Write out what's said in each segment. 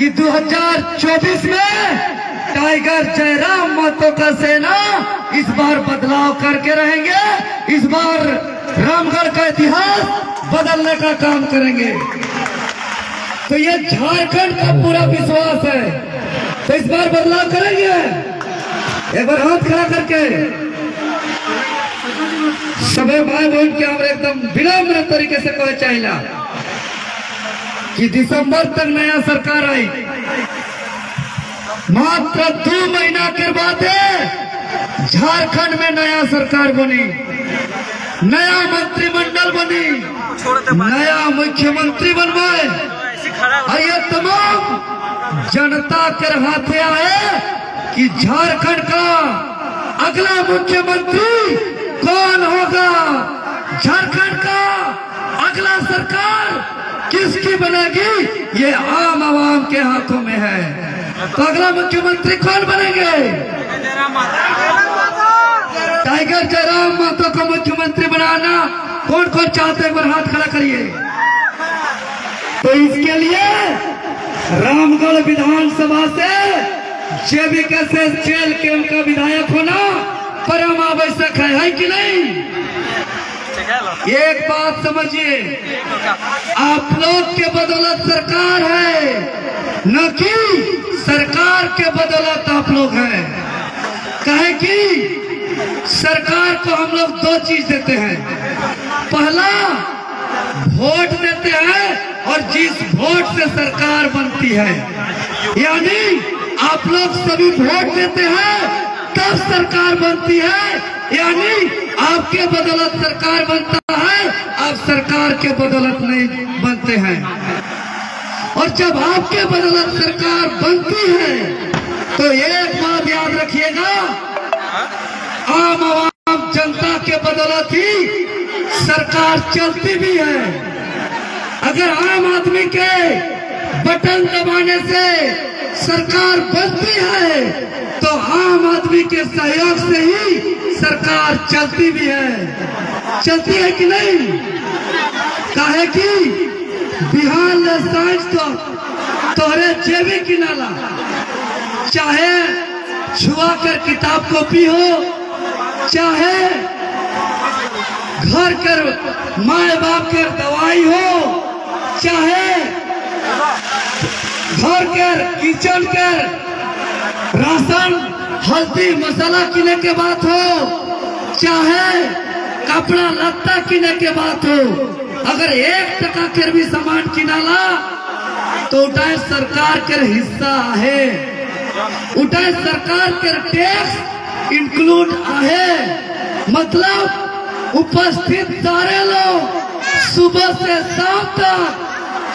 कि 2024 में टाइगर जयराम महतो का सेना इस बार बदलाव करके रहेंगे। इस बार रामगढ़ का इतिहास बदलने का काम करेंगे। तो ये झारखंड का पूरा विश्वास है। तो इस बार बदलाव करेंगे। एक बार हाथ खड़ा करके सभी भाई बहन के हम एकदम विनम्र तरीके से कहे चाहिए कि दिसंबर तक नया सरकार आई, मात्र 2 महीना के बाद झारखंड में नया सरकार बनी, नया मंत्रिमंडल बनी, नया मुख्यमंत्री बनवाए और ये तमाम जनता के हाथे आए कि झारखंड का अगला मुख्यमंत्री कौन होगा, झारखंड का अगला सरकार किसकी बनेगी, ये आम आवाम के हाथों में है। तो अगला मुख्यमंत्री कौन बनेंगे? टाइगर जयराम महतो को मुख्यमंत्री बनाना कौन कौन चाहते हैं? एक बार हाथ खड़ा करिए। तो इसके लिए रामगढ़ विधानसभा से जेबी कैसे जेल के उनका विधायक होना परम आवश्यक है कि नहीं? एक बात समझिए, आप लोग के बदौलत सरकार है, न कि सरकार के बदौलत आप लोग हैं। कहे कि सरकार को हम लोग 2 चीज देते हैं। पहला वोट देते हैं और जिस वोट से सरकार बनती है, यानी आप लोग सभी वोट देते हैं तब सरकार बनती है, यानी आपके बदौलत सरकार बनता है, आप सरकार के बदौलत नहीं बनते हैं। और जब आपके बदौलत सरकार बनती है तो एक बात याद रखिएगा, आम आवाम जनता के बदौलत ही सरकार चलती भी है। अगर आम आदमी के बटन दबाने से सरकार बनती है तो आम आदमी के सहयोग से ही सरकार चलती भी है। चलती है कि नहीं? काहे कि बिहार ने साइंस तो तोहरे जेबी की नाला, चाहे छुआ कर किताब कॉपी हो, चाहे घर कर माए बाप कर दवाई हो, चाहे घर कर किचन कर राशन हल्दी मसाला किने के बात हो, चाहे कपड़ा लत्ता किने के बात हो, अगर 1 टका के भी सामान किनाला तो उठाए सरकार के हिस्सा है, उठाए सरकार के टैक्स इंक्लूड है। मतलब उपस्थित सारे लोग सुबह से शाम तक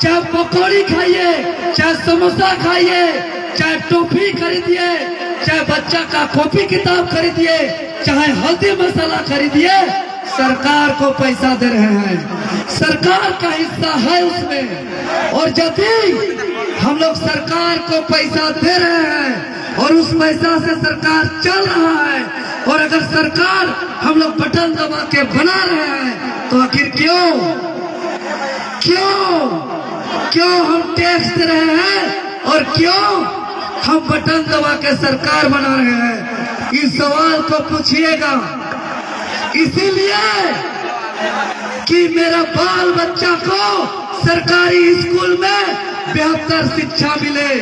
चाहे पकौड़ी खाइए, चाहे समोसा खाइए, चाहे टॉफी खरीदिए, चाहे बच्चा का कॉपी किताब खरीदिए, चाहे हल्दी मसाला खरीदिए, सरकार को पैसा दे रहे हैं, सरकार का हिस्सा है उसमें। और जब भी हम लोग सरकार को पैसा दे रहे हैं और उस पैसा से सरकार चल रहा है, और अगर सरकार हम लोग बटन दबा के बना रहे हैं तो आखिर क्यों हम टैक्स दे रहे हैं और क्यों हम बटन दबा के सरकार बना रहे हैं? इस सवाल को पूछिएगा। इसीलिए कि मेरा बाल बच्चा को सरकारी स्कूल में बेहतर शिक्षा मिले,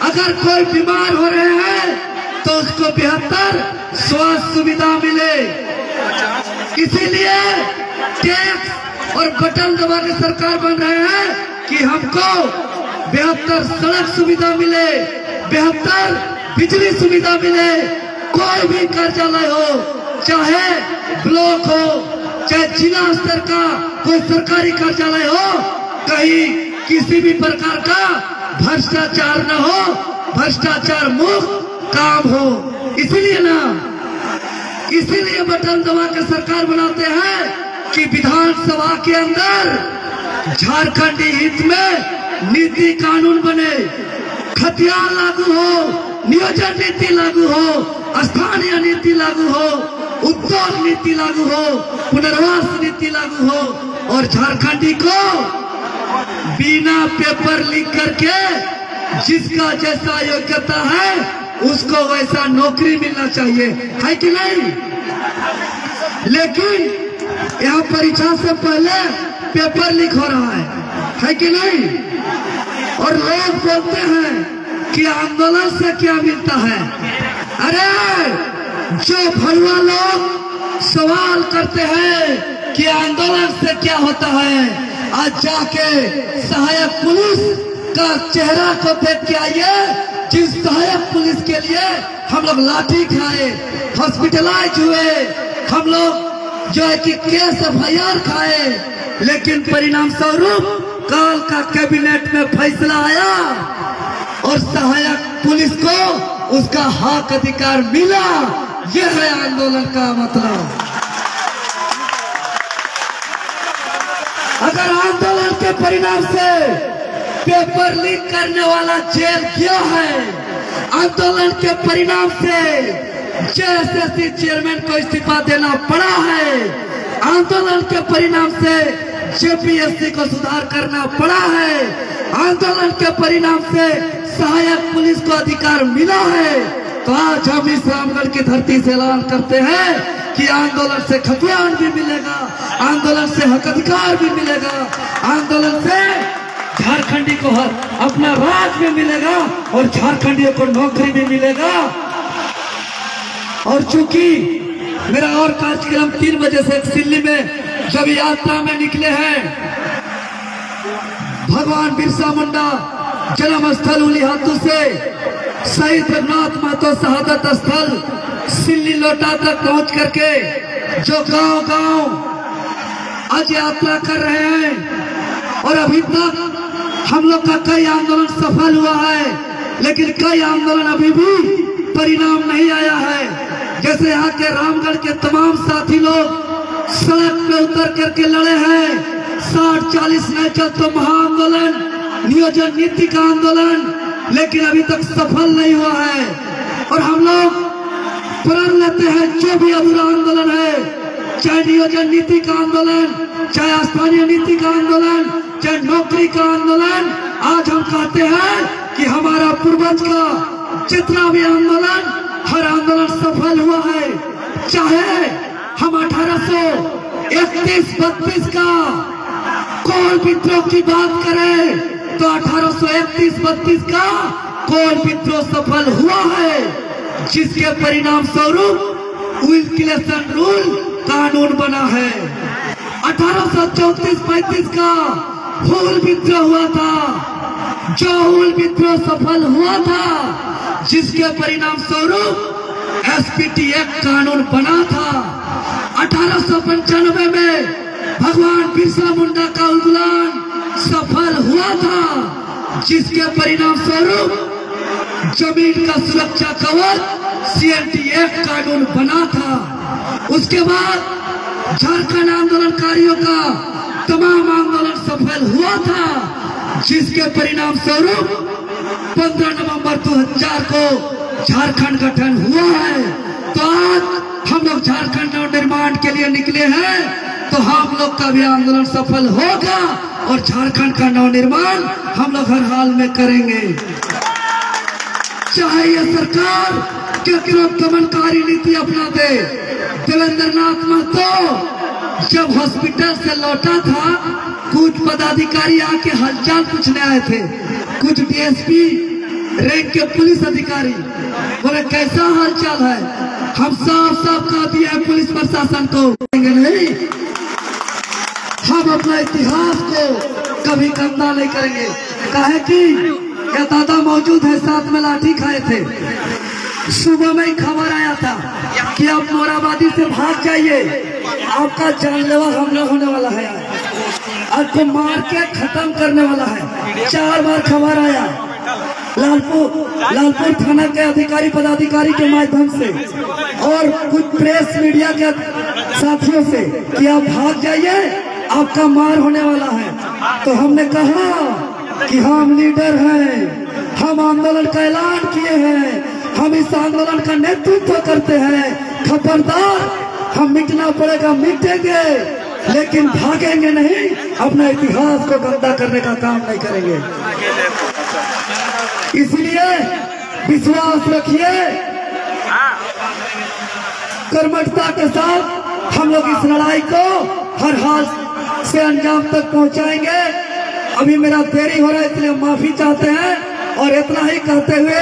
अगर कोई बीमार हो रहे हैं तो उसको बेहतर स्वास्थ्य सुविधा मिले। इसीलिए टैक्स और बटन दबा के सरकार बन रहे हैं कि हमको बेहतर सड़क सुविधा मिले, बेहतर बिजली सुविधा मिले। कोई भी कार्यालय हो, चाहे ब्लॉक हो, चाहे जिला स्तर का कोई सरकारी कार्यालय हो, कहीं किसी भी प्रकार का भ्रष्टाचार न हो, भ्रष्टाचार मुक्त काम हो। इसीलिए बटन दबा के सरकार बनाते हैं कि विधानसभा के अंदर झारखंडी हित में नीति कानून बने, खतियान लागू हो, नियोजन नीति लागू हो, स्थानीय नीति लागू हो, उद्योग नीति लागू हो, पुनर्वास नीति लागू हो, और झारखंडी को बिना पेपर लिख करके जिसका जैसा योग्यता है उसको वैसा नौकरी मिलना चाहिए, है कि नहीं? लेकिन यहाँ परीक्षा से पहले पेपर लीक हो रहा है कि नहीं? और लोग बोलते हैं कि आंदोलन से क्या मिलता है। अरे जो भरुआ लोग सवाल करते हैं कि आंदोलन से क्या होता है, आज जाके सहायक पुलिस का चेहरा को देख के आइए, जिस सहायक पुलिस के लिए हम लोग लाठी खाए, हॉस्पिटलाइज हुए, हम लोग जो है कि केस FIR खाए, लेकिन परिणाम स्वरूप कल का कैबिनेट में फैसला आया और सहायक पुलिस को उसका हक अधिकार मिला। यह है आंदोलन का मतलब। अगर आंदोलन के परिणाम से पेपर लीक करने वाला जेल गया है, आंदोलन के परिणाम से JSSC चेयरमैन को इस्तीफा देना पड़ा है, आंदोलन के परिणाम से JPSC को सुधार करना पड़ा है, आंदोलन के परिणाम से सहायक पुलिस को अधिकार मिला है, तो आज हम इस रामगढ़ की धरती से ऐलान करते हैं कि आंदोलन से खतियान भी मिलेगा, आंदोलन से हक अधिकार भी मिलेगा, आंदोलन से झारखंडी को अपना राज भी मिलेगा और झारखंडियों को नौकरी भी मिलेगा। और चूंकि मेरा और कार्यक्रम 3 बजे से दिल्ली में जब यात्रा में निकले हैं, भगवान बिरसा मुंडा जन्म स्थल उलीहातू से शहीद रघुनाथ महतो शहादत स्थल सिल्ली लोटा तक पहुंच करके जो गांव-गांव आज यात्रा कर रहे हैं, और अभी तक हम लोग का कई आंदोलन सफल हुआ है, लेकिन कई आंदोलन अभी भी परिणाम नहीं आया है। जैसे यहाँ के रामगढ़ के तमाम साथी लोग सड़क पे उतर करके लड़े हैं, 60-40 नेचर तो महाआंदोलन, नियोजन नीति का आंदोलन, लेकिन अभी तक सफल नहीं हुआ है। और हम लोग प्रण लेते हैं जो भी अधूरा आंदोलन है, चाहे नियोजन नीति का आंदोलन, चाहे स्थानीय नीति का आंदोलन, चाहे नौकरी का आंदोलन, आज हम कहते हैं कि हमारा पूर्वज का जितना भी आंदोलन, हर आंदोलन सफल हुआ है। चाहे हम 1831-32 का कोल विद्रोह की बात करें तो 1831-32 का कोल विद्रोह सफल हुआ है, जिसके परिणाम स्वरूप विल्किंसन रूल कानून बना है। 1834-35 का हूल विद्रोह हुआ था, जो हूल विद्रोह सफल हुआ था, जिसके परिणाम स्वरूप SPT एक्ट कानून बना था। 1895 में भगवान बिरसा मुंडा का आंदोलन सफल हुआ था, जिसके परिणाम स्वरूप जमीन का सुरक्षा कवच CNT एक्ट कानून बना था। उसके बाद झारखंड आंदोलनकारियों का तमाम आंदोलन सफल हुआ था, जिसके परिणाम स्वरूप 15 नवंबर 2000 को झारखंड गठन हुआ है। तो आज हम लोग झारखंड नवनिर्माण के लिए निकले हैं, तो हम लोग का भी आंदोलन सफल होगा और झारखंड का नवनिर्माण हम लोग हर हाल में करेंगे। चाहे ये सरकार कितना दमनकारी नीति अपना दे। देवेंद्र नाथ महतो जब हॉस्पिटल से लौटा था, कुछ पदाधिकारी आके हालचाल पूछने आए थे, कुछ DSP रैंक के पुलिस अधिकारी बोले कैसा हालचाल है। हम साफ कह दिया है पुलिस प्रशासन को, नहीं, हम अपना इतिहास को कभी गंदा नहीं करेंगे। काहे कि क्या दादा मौजूद है, साथ में लाठी खाए थे। सुबह में ही खबर आया था कि आप मोराबादी से भाग जाइए, आपका जानलेवा हमला होने वाला है, आपको मार के खत्म करने वाला है। 4 बार खबर आया लालपुर थाना के अधिकारी पदाधिकारी के माध्यम से और कुछ प्रेस मीडिया के साथियों से कि आप भाग जाइए, आपका मार होने वाला है। तो हमने कहा कि हम लीडर हैं, हम आंदोलन का ऐलान किए हैं, हम इस आंदोलन का नेतृत्व करते हैं, खबरदार हम मिटना पड़ेगा मिटेंगे, लेकिन भागेंगे नहीं, अपना इतिहास को गंदा करने का काम नहीं करेंगे। इसलिए विश्वास रखिए, कर्मठता के साथ हम लोग इस लड़ाई को हर हाल से अंजाम तक पहुंचाएंगे। अभी मेरा देरी हो रहा है इसलिए माफी चाहते हैं और इतना ही कहते हुए